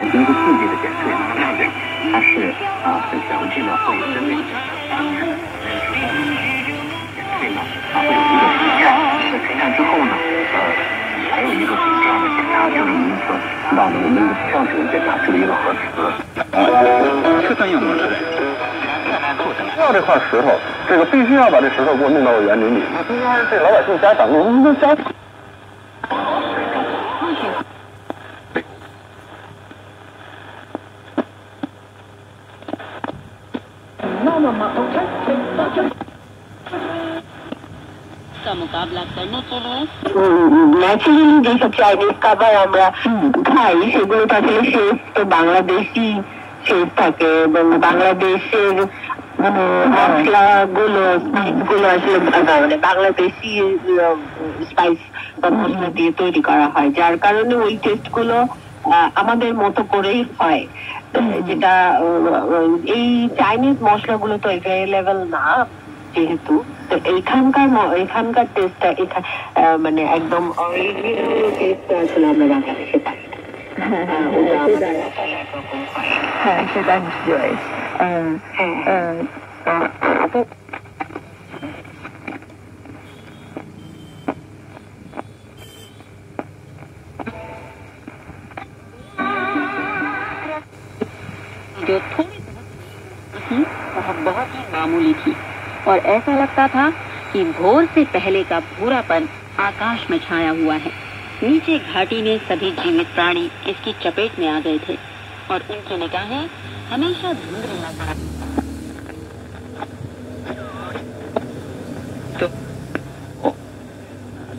一个数据的减税上面，它是很详细的，会针对减税呢，会有一个评价。评价之后呢，还有一个主要的检查，就是您所提到的我们的票型检查是一个核磁。这专用模式。要这块石头，这个必须要把这石头给我弄到园林里。那今天这老百姓家长，你们家。का मुकाबला करने के लिए ন্যাচারালি যেসব চাইনিজ খাবার আমরা খাই সেগুলো আসলে শেফ তো বাংলাদেশি শেফ থাকে এবং বাংলাদেশের মানে মশলা গুলো আসলে মানে বাংলাদেশি স্পাইস বা মশলা দিয়ে তৈরি করা হয়, যার কারণে ওই টেস্ট গুলো আমাদের মতো করেই হয়, যেটা এই চাইনিজ মশলাগুলো তো অ্যাভেলেবল না যেহেতু, তো এখানকার টেস্টটা মানে একদম অরিজিনাল টেস্টটা আসলে আমরা বাংলাদেশে পাই। হ্যাঁ সেটা নিশ্চয়ই। जो थोड़ी बहुत ही मामूली थी और ऐसा लगता था कि भोर से पहले का भूरापन आकाश में छाया हुआ है। नीचे घाटी में सभी जीवित प्राणी इसकी चपेट में आ गए थे और उनकी निगाहें हमेशा धुंधली नजर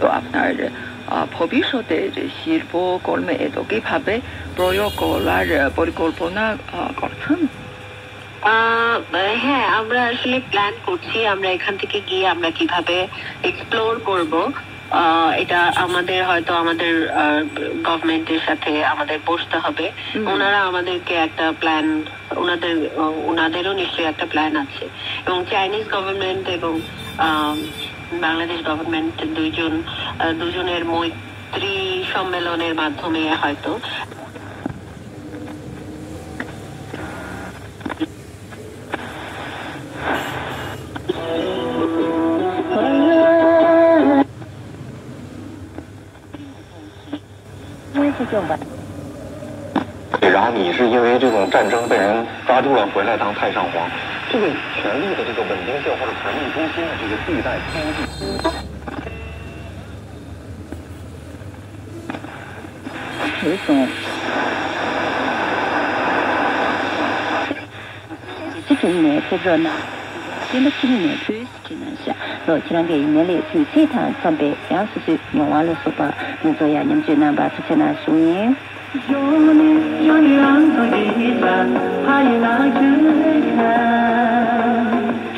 তো আপনার ভবিষ্যতে শিল্পকর্মে এত কিভাবে প্রয়োগ করার পরিকল্পনা করছেন? হ্যাঁ, আমরা আসলে প্ল্যান করছি আমরা এখান থেকে গিয়ে আমরা কিভাবে এক্সপ্লোর করব, এটা আমাদের হয়তো আমাদের গভর্নমেন্টের সাথে আমাদের বসতে হবে। ওনারা আমাদেরকে একটা প্ল্যান, ওনাদেরও নিশ্চয়ই একটা প্ল্যান আছে, এবং চাইনিজ গভর্নমেন্ট এবং বাংলাদেশ গভর্নমেন্ট দুজনের মৈত্রী সম্মেলনের মাধ্যমে হয়তো然后你是因为这种战争被人抓住了回来当太上皇，这个权力的这个稳定性或者权力中心的这个地带偏地。这种这种呢是热闹，因为这里面最只能是若只能给年里去这趟上边20岁用完了说吧，你这样你们就能把出去拿输赢。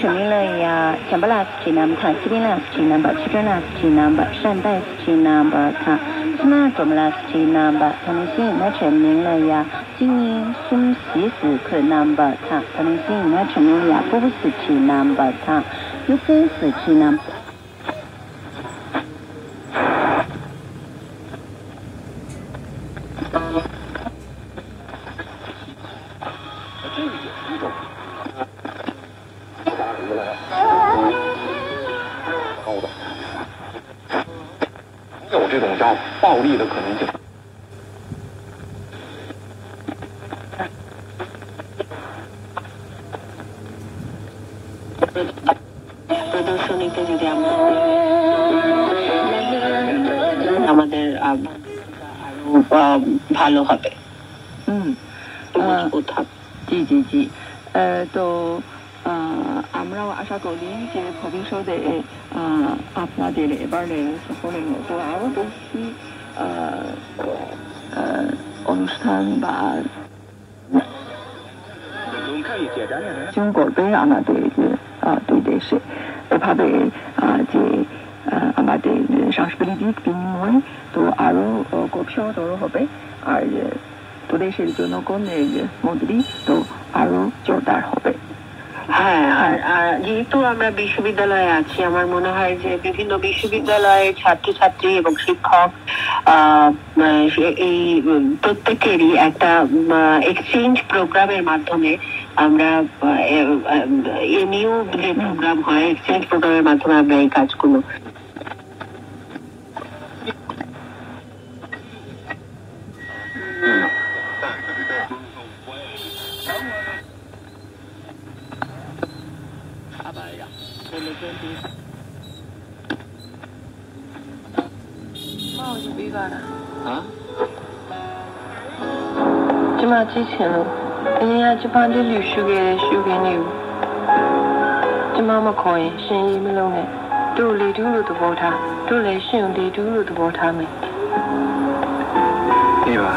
成名了呀，强巴拉斯基南巴，西边拉斯基南巴，西边拉斯基南巴，山带斯基南巴，他西南左木拉斯基南巴，他们现在成名了呀，今年松西斯克南巴，他们现在成名了呀，波布斯基南巴，他又跟斯基南巴。有这种叫暴力的可能性。প্রদর্শনীতে যদি আমাদের আরো ভালো হবে। জি জি জি, তো আমরাও আশা করি যে ভবিষ্যতে আপনাদের এবারের সফরের মতো আরো বেশি অনুষ্ঠান বা করবে আমাদের দুই দেশে, এভাবে যে আমাদের সাংস্কৃতিক বিনিময় তো আরো গভীরতর হবে, আর দুদেশের জনগণের মধ্যে তো আরো জোরদার হবে। হ্যাঁ, আর যেহেতু আমরা বিশ্ববিদ্যালয়ে আছি, আমার মনে হয় যে বিভিন্ন বিশ্ববিদ্যালয়ের ছাত্রছাত্রী এবং শিক্ষক এই প্রত্যেকেরই একটা এক্সচেঞ্জ প্রোগ্রামের মাধ্যমে আমরা এমইউ যে প্রোগ্রাম হয়, এক্সচেঞ্জ প্রোগ্রামের মাধ্যমে আমরা এই কাজগুলোကျမကြည့်ချင်လို့အရင်ကဂျပန်တလူရှုခဲ့တဲ့ရှုခင်းလေးကိုကျမမခေါ်ရင်ရှင်ရီမလုံးနဲ့တို့လေတူးလို့သဘောထားတို့လည်းရှင်လေတူးလို့သဘောထားမယ်对吧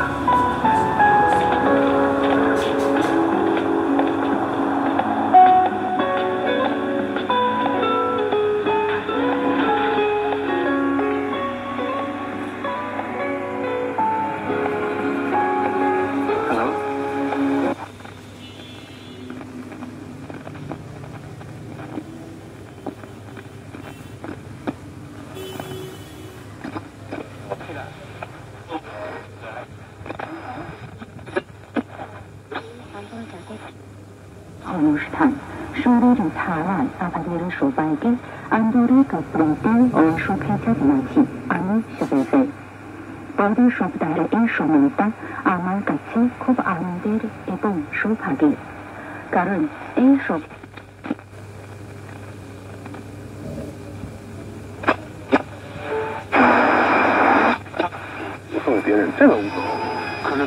অনুষ্ঠান শরীর ধারান আমাদের সবাইকে আন্তরিক প্রীতি ও শুভেচ্ছা জানাচ্ছি আমি শিবেজে পরের সপ্তাহে এই সময়টা আমার কাছে খুব আনন্দের এবং সৌভাগ্যের কারণ এই সব送给别人这个无所谓，可是